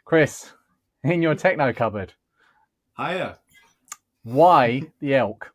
Chris, in your techno cupboard, Hiya. why the elk?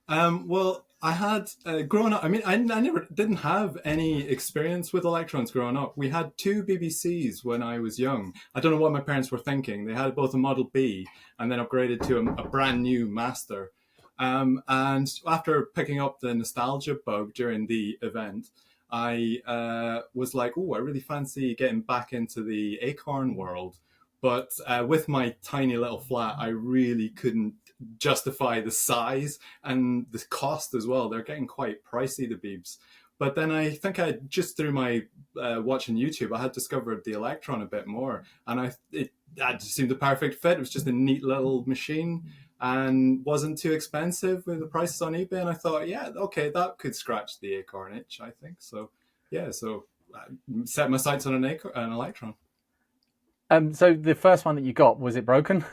Well, I had growing up. I mean, I never didn't have any experience with electrons growing up. We had two BBCs when I was young. I don't know what my parents were thinking. They had both a Model B and then upgraded to a brand new Master. And after picking up the nostalgia bug during the event, I was like, "Oh, I really fancy getting back into the Acorn world." But with my tiny little flat, I really couldn't justify the size and the cost as well. They're getting quite pricey, the Beebs. But then I think I just through my watching YouTube, I had discovered the Electron a bit more, and that just seemed the perfect fit. It was just a neat little machine and wasn't too expensive with the prices on eBay. And I thought, yeah, okay, that could scratch the Acorn itch, I think. So yeah, so I set my sights on an Electron. So the first one that you got, was it broken?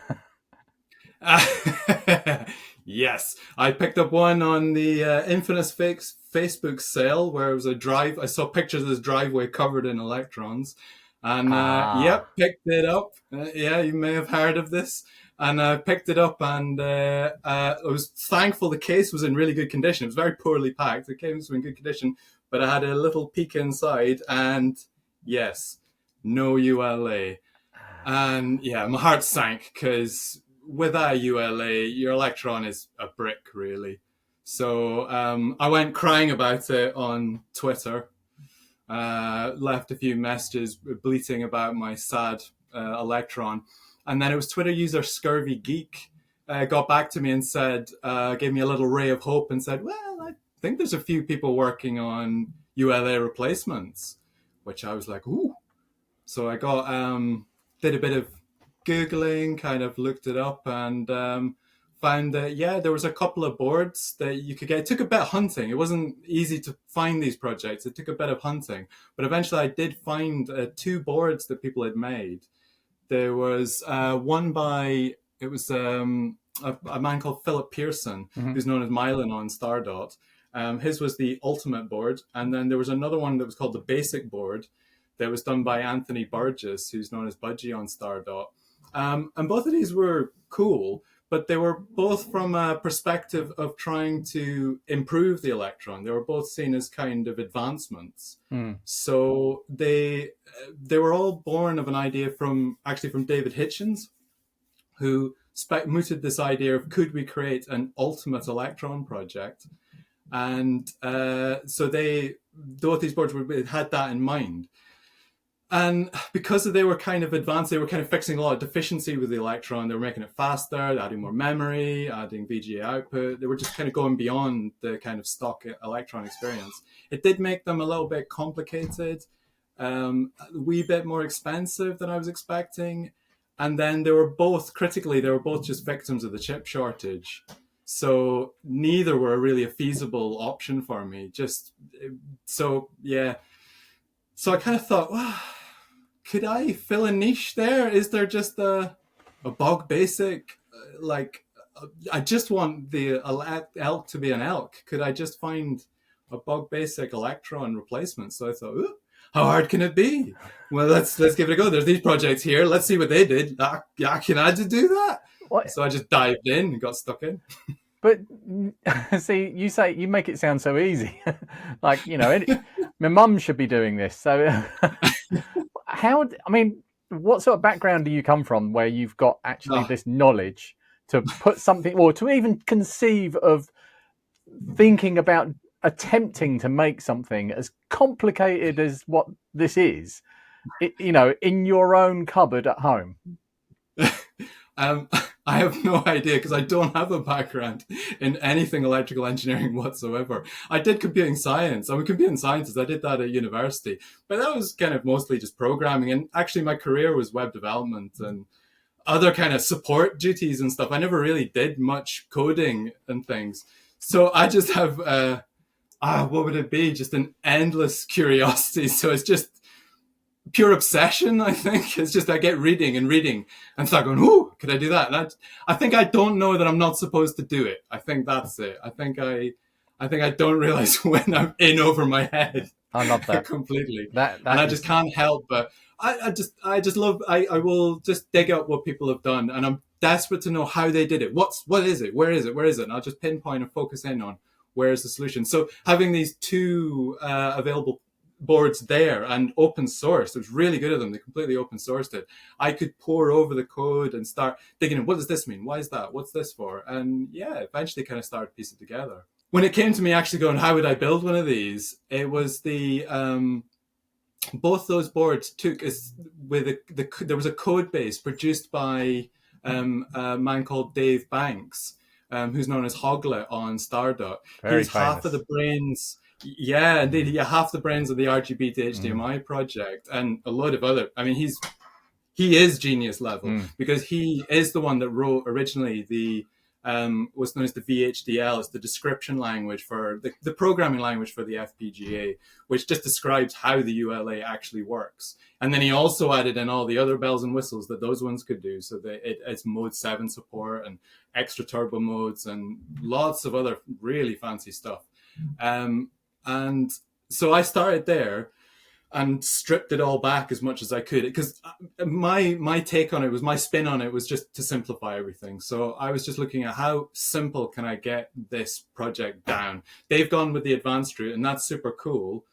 Yes, I picked up one on the infamous Facebook sale where it was a drive. I saw pictures of this driveway covered in electrons, and yep, picked it up. Yeah, you may have heard of this. And I picked it up, and I was thankful the case was in really good condition. It was very poorly packed. The case was in good condition, but I had a little peek inside, and yes, no ULA. And yeah, my heart sank because without a ULA, your electron is a brick, really. So I went crying about it on Twitter, left a few messages bleating about my sad electron. And then it was Twitter user Scurvy Geek got back to me and said, gave me a little ray of hope and said, well, I think there's a few people working on ULA replacements, which I was like, ooh. So I did a bit of Googling, kind of looked it up, and found that, yeah, there was a couple of boards that you could get. It took a bit of hunting. It wasn't easy to find these projects. It took a bit of hunting. But eventually I did find two boards that people had made. There was one by, it was a man called Philip Pearson, who's known as Mylan on Stardot. His was the ultimate board. And then there was another one that was called the basic board that was done by Anthony Burgess, who's known as Budgie on Stardot. And both of these were cool, but they were both from a perspective of trying to improve the electron. They were both seen as kind of advancements. So they were all born of an idea from David Hitchens, who mooted this idea of, could we create an ultimate electron project? And so both these boards had that in mind. And because they were kind of advanced, they were kind of fixing a lot of deficiency with the electron. They were making it faster, adding more memory, adding VGA output. They were just kind of going beyond the kind of stock electron experience. It did make them a little bit complicated, a wee bit more expensive than I was expecting. And then they were both just victims of the chip shortage. So neither were really a feasible option for me. So I kind of thought, wow, could I fill a niche there? Is there just a bog basic, I just want the elk to be an elk. Could I just find a bog basic electron replacement? So I thought, ooh, how hard can it be? Well, let's give it a go. There's these projects here. Let's see what they did. Can I just do that? What? So I just dived in and got stuck in. But see, you make it sound so easy. Like, my mum should be doing this. So what sort of background do you come from where you've got actually this knowledge to put something, or to even conceive of thinking about attempting to make something as complicated as what this is, in your own cupboard at home? I have no idea because I don't have a background in anything electrical engineering whatsoever. I did computing science. I'm a computing scientist. I did that at university, but that was kind of mostly just programming. And actually my career was web development and other kind of support duties and stuff. I never really did much coding and things. So I just have, what would it be? Just an endless curiosity. So it's just pure obsession, I think. It's just I get reading and start going, ooh, could I do that? And I think I don't know that I'm not supposed to do it. I think that's it. I think I don't realize when I'm in over my head. I love that. Completely. That and I just can't help but I just love, I will just dig up what people have done, and I'm desperate to know how they did it. What is it? Where is it? Where is it? And I'll just pinpoint and focus in on where is the solution. So having these two available boards there and open source, it was really good of them. They completely open sourced it. I could pour over the code and start digging in. What does this mean? Why is that? What's this for? And yeah, eventually kind of started piecing together. When it came to me actually going, how would I build one of these? It was both those boards took there was a code base produced by a man called Dave Banks, who's known as Hoglet on Stardot. He's half of the brains. Yeah, indeed. Yeah, half the brains of the RGB to HDMI project, and a load of other. I mean, he is genius level because he is the one that wrote originally the what's known as the VHDL. It's the description language for the programming language for the FPGA, which just describes how the ULA actually works. And then he also added in all the other bells and whistles that those ones could do. So that it's mode 7 support and extra turbo modes and lots of other really fancy stuff. And so I started there and stripped it all back as much as I could, because my take on it was, my spin on it was just to simplify everything. So I was just looking at how simple can I get this project down. They've gone with the advanced route, and that's super cool.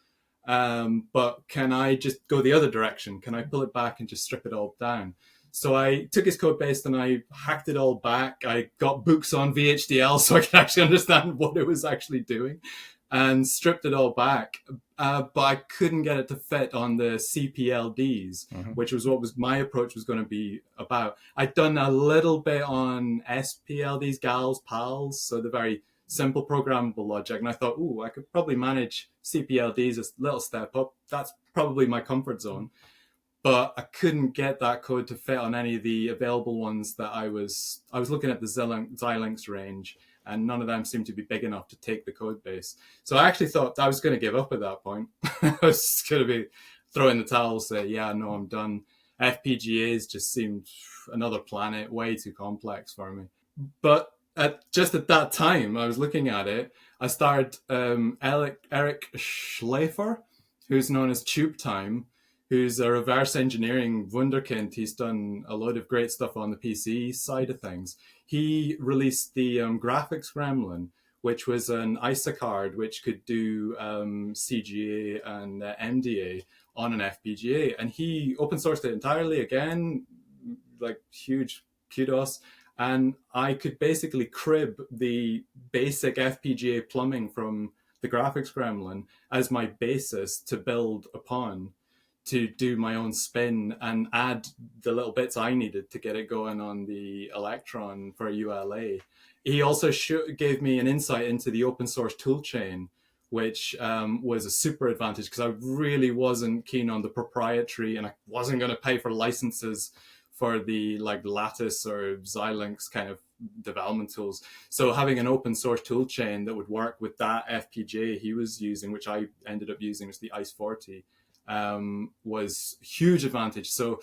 But can I just go the other direction? Can I pull it back and just strip it all down? So I took his code base and I hacked it all back. I got books on VHDL so I could actually understand what it was actually doing, and stripped it all back. But I couldn't get it to fit on the CPLDs, which was what was my approach was going to be about. I'd done a little bit on SPLDs, GALs, PALs, so the very simple programmable logic. And I thought, ooh, I could probably manage CPLDs a little step up. That's probably my comfort zone. But I couldn't get that code to fit on any of the available ones that I was looking at the Xilinx range, and none of them seemed to be big enough to take the code base. So I actually thought I was going to give up at that point. I was going to be throwing the towel, say, yeah, no, I'm done. FPGAs just seemed another planet, way too complex for me. But just at that time, I was looking at it, I started Eric Schleifer, who's known as Tube Time, who's a reverse engineering wunderkind. He's done a load of great stuff on the PC side of things. He released the graphics gremlin, which was an ISA card which could do CGA and MDA on an FPGA. And he open sourced it entirely, again, like huge kudos. And I could basically crib the basic FPGA plumbing from the graphics gremlin as my basis to build upon, to do my own spin and add the little bits I needed to get it going on the Electron for ULA. He also gave me an insight into the open source toolchain, which was a super advantage, because I really wasn't keen on the proprietary, and I wasn't going to pay for licenses for the like Lattice or Xilinx kind of development tools. So having an open source toolchain that would work with that FPGA he was using, which I ended up using, was the ICE40, was huge advantage. So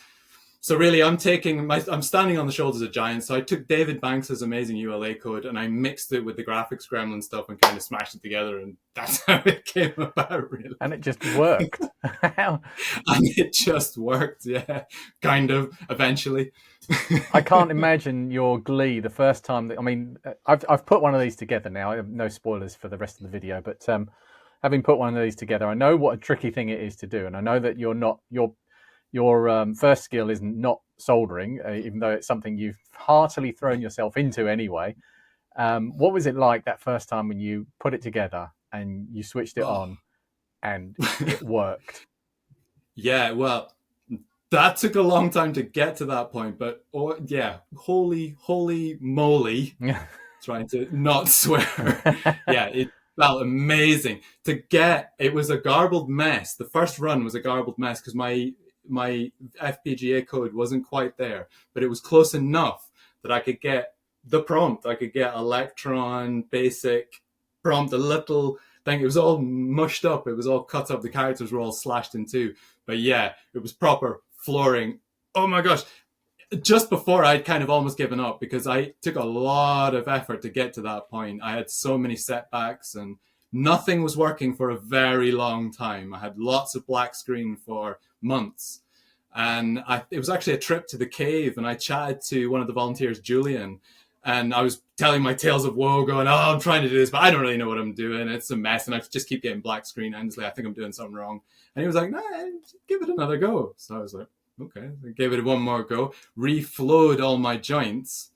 really I'm standing on the shoulders of giants. So I took David Banks's amazing ULA code and I mixed it with the graphics gremlin stuff and kind of smashed it together, and that's how it came about, really. And it just worked. And it just worked, yeah, kind of, eventually. I can't imagine your glee the first time that, I mean, I've put one of these together now. I have no spoilers for the rest of the video, but having put one of these together, I know what a tricky thing it is to do, and I know that your first skill is not soldering, even though it's something you've heartily thrown yourself into anyway. What was it like that first time when you put it together and you switched it on and it worked? Yeah, well, that took a long time to get to that point, but yeah, holy moly, trying to not swear. Yeah, it felt amazing to get. It was a garbled mess. The first run was a garbled mess because my FPGA code wasn't quite there, but it was close enough that I could get the prompt. I could get Electron basic prompt, a little thing. It was all mushed up. It was all cut up. The characters were all slashed in two. But yeah, it was proper flooring. Oh my gosh. Just before I'd kind of almost given up, because I took a lot of effort to get to that point. I had so many setbacks and nothing was working for a very long time. I had lots of black screen for months. And it was actually a trip to the cave, and I chatted to one of the volunteers, Julian, and I was telling my tales of woe, going, "Oh, I'm trying to do this, but I don't really know what I'm doing. It's a mess, and I just keep getting black screen endlessly. I think I'm doing something wrong." And he was like, "Nah, give it another go." So I was like, "Okay." I gave it one more go, reflowed all my joints,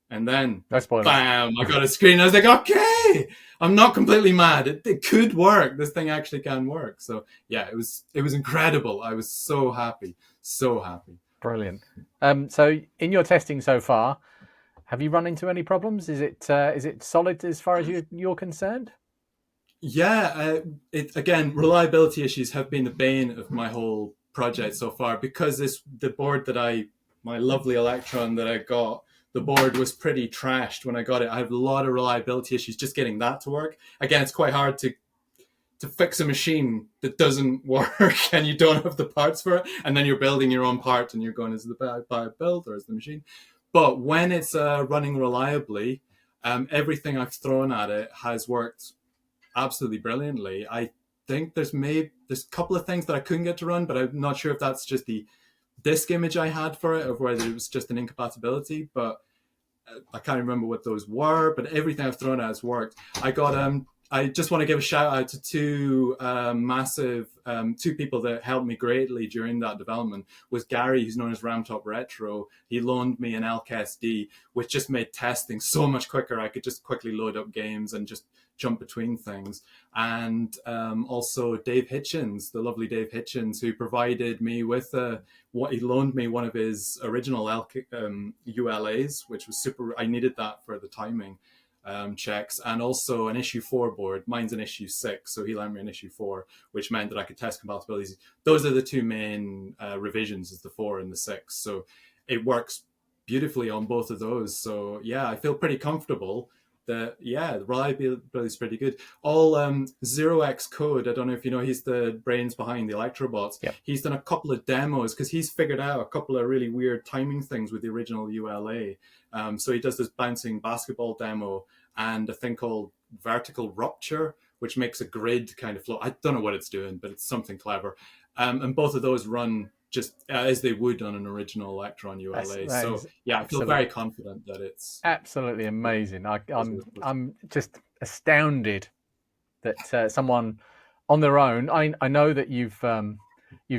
and then bam, I got a screen. I was like, "Okay, I'm not completely mad. It could work. This thing actually can work." So yeah, it was incredible. I was so happy, so happy. Brilliant. So in your testing so far, have you run into any problems? Is it solid as far as you're concerned? Yeah, again, reliability issues have been the bane of my whole project so far, because the board that my lovely Electron that I got, the board was pretty trashed when I got it. I have a lot of reliability issues just getting that to work. Again, it's quite hard to fix a machine that doesn't work and you don't have the parts for it, and then you're building your own part and you're going, is the part built or is the machine? But when it's running reliably, everything I've thrown at it has worked absolutely brilliantly. I think there's a couple of things that I couldn't get to run, but I'm not sure if that's just the disk image I had for it or whether it was just an incompatibility. But I can't remember what those were. But everything I've thrown at has worked. I just want to give a shout out to two people that helped me greatly during that development. Was Gary, who's known as Ramtop Retro. He loaned me an ElkSD, which just made testing so much quicker. I could just quickly load up games and just jump between things. And also Dave Hitchens, the lovely Dave Hitchens, who provided me with he loaned me one of his original ULAs, which was super. I needed that for the timing checks, and also an issue 4 board. Mine's an issue 6, so he lent me an issue 4, which meant that I could test compatibilities. Those are the two main revisions, is the 4 and the 6. So it works beautifully on both of those. So yeah, I feel pretty comfortable that, yeah, the reliability is pretty good. All Zero X Code, I don't know if you know, he's the brains behind the Electrobots. Yep. He's done a couple of demos because he's figured out a couple of really weird timing things with the original ULA. So he does this bouncing basketball demo and a thing called vertical rupture, which makes a grid kind of flow. I don't know what it's doing, but it's something clever. And both of those run just as they would on an original Electron ULA. So yeah, I feel very confident that it's absolutely amazing. I'm just astounded that someone on their own. I know that you've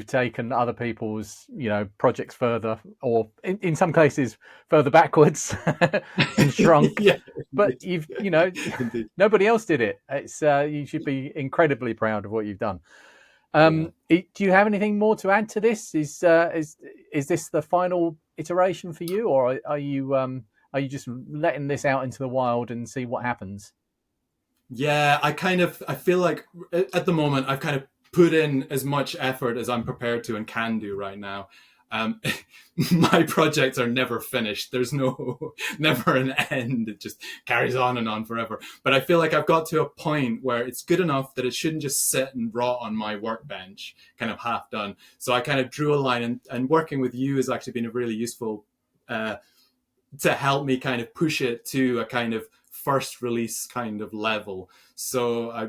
taken other people's projects further, or in some cases further backwards and shrunk. Yeah, but you've nobody else did it. It's you should be incredibly proud of what you've done. Do you have anything more to add to this? Is this the final iteration for you, or are you just letting this out into the wild and see what happens? Yeah, I feel like at the moment I've kind of put in as much effort as I'm prepared to and can do right now. My projects are never finished. There's never an end. It just carries on and on forever. But I feel like I've got to a point where it's good enough that it shouldn't just sit and rot on my workbench, kind of half done. So I kind of drew a line, and working with you has actually been a really useful to help me kind of push it to a kind of first release kind of level. So I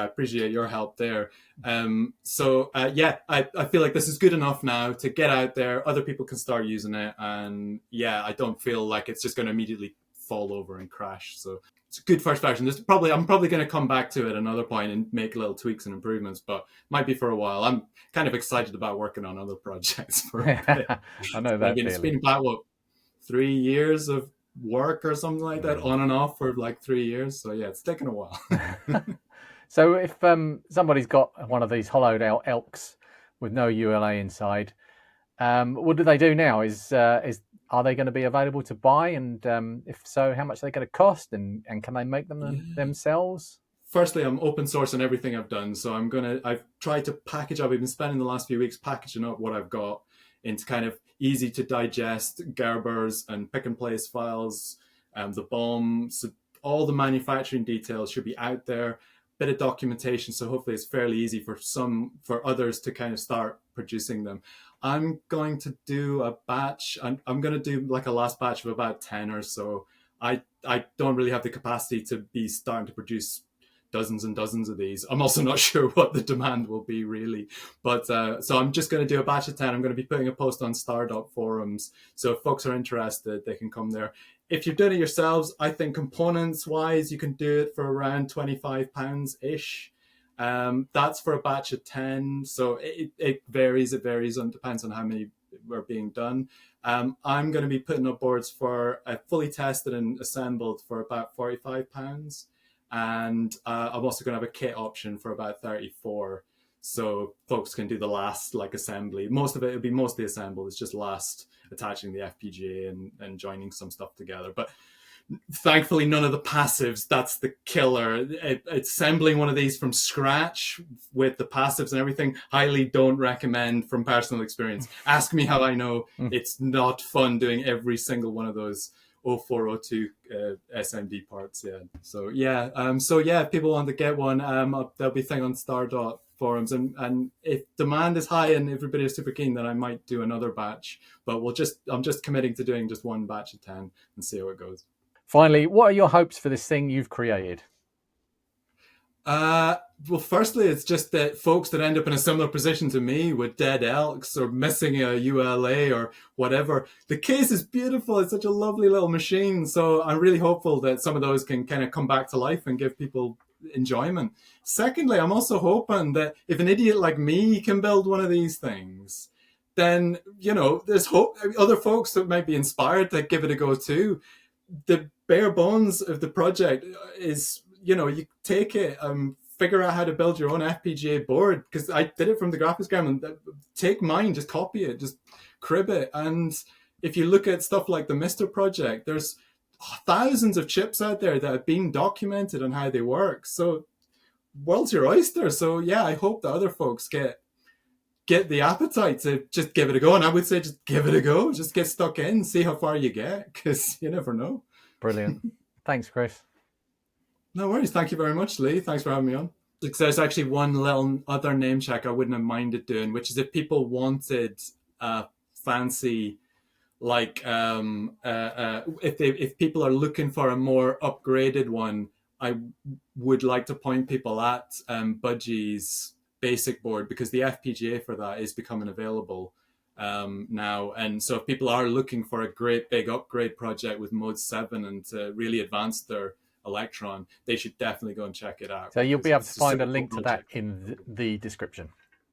appreciate your help there. I feel like this is good enough now to get out there. Other people can start using it, and yeah, I don't feel like it's just going to immediately fall over and crash. So it's a good first version. I'm probably going to come back to it at another point and make little tweaks and improvements, but might be for a while. I'm kind of excited about working on other projects for a bit. I know that. It's been about 3 years of work or something like that, on and off for like 3 years. So yeah, it's taken a while. So if somebody's got one of these hollowed out Elks with no ULA inside, what do they do now? Are they going to be available to buy? And if so, how much are they going to cost? And can they make them themselves? Firstly, I'm open sourcing everything I've done. So I've tried to package up. I've been spending the last few weeks packaging up what I've got into kind of easy to digest Gerbers and pick and place files, the BOM. So all the manufacturing details should be out there, bit of documentation. So hopefully it's fairly easy for others to kind of start producing them. I'm going to do a batch. I'm going to do like a last batch of about 10 or so. I don't really have the capacity to be starting to produce dozens and dozens of these. I'm also not sure what the demand will be really, but so I'm just going to do a batch of 10. I'm going to be putting a post on Stardot forums, so if folks are interested, they can come there. If you're doing it yourselves, I think components wise, you can do it for around £25 ish. That's for a batch of 10, so it varies. It varies and depends on how many are being done. I'm going to be putting up boards for fully tested and assembled for about £45, and I'm also going to have a kit option for about 34, so folks can do the last like assembly. Most of it will be mostly assembled. It's just last attaching the FPGA and joining some stuff together. But thankfully, none of the passives. That's the killer. Assembling one of these from scratch with the passives and everything, highly don't recommend from personal experience. Ask me how I know. It's not fun doing every single one of those 0402 SMD parts. Yeah. So yeah, if people want to get one, there'll be a thing on Stardot forums, and if demand is high and everybody is super keen, then I might do another batch. But I'm just committing to doing just one batch of 10 and see how it goes. Finally, what are your hopes for this thing you've created? Well, firstly, it's just that folks that end up in a similar position to me with dead elks or missing a ULA or whatever, the case is beautiful. It's such a lovely little machine. So I'm really hopeful that some of those can kind of come back to life and give people enjoyment. Secondly, I'm also hoping that if an idiot like me can build one of these things, then, there's hope. Other folks that might be inspired to give it a go too. The bare bones of the project is, you take it, figure out how to build your own FPGA board, because I did it from the graphics card, and take mine, just copy it, just crib it. And if you look at stuff like the Mr. project, there's thousands of chips out there that have been documented on how they work. So world's your oyster. So yeah, I hope that other folks get the appetite to just give it a go. And I would say just give it a go. Just get stuck in, see how far you get, because you never know. Brilliant. Thanks, Chris. No worries. Thank you very much, Lee. Thanks for having me on. There's actually one little other name check I wouldn't have minded doing, which is if people wanted a fancy, like if people are looking for a more upgraded one, I would like to point people at Budgie's basic board, because the FPGA for that is becoming available now. And so if people are looking for a great big upgrade project with Mode 7 and to really advance their Electron, they should definitely go and check it out. So you'll be able to find a link to that in the description.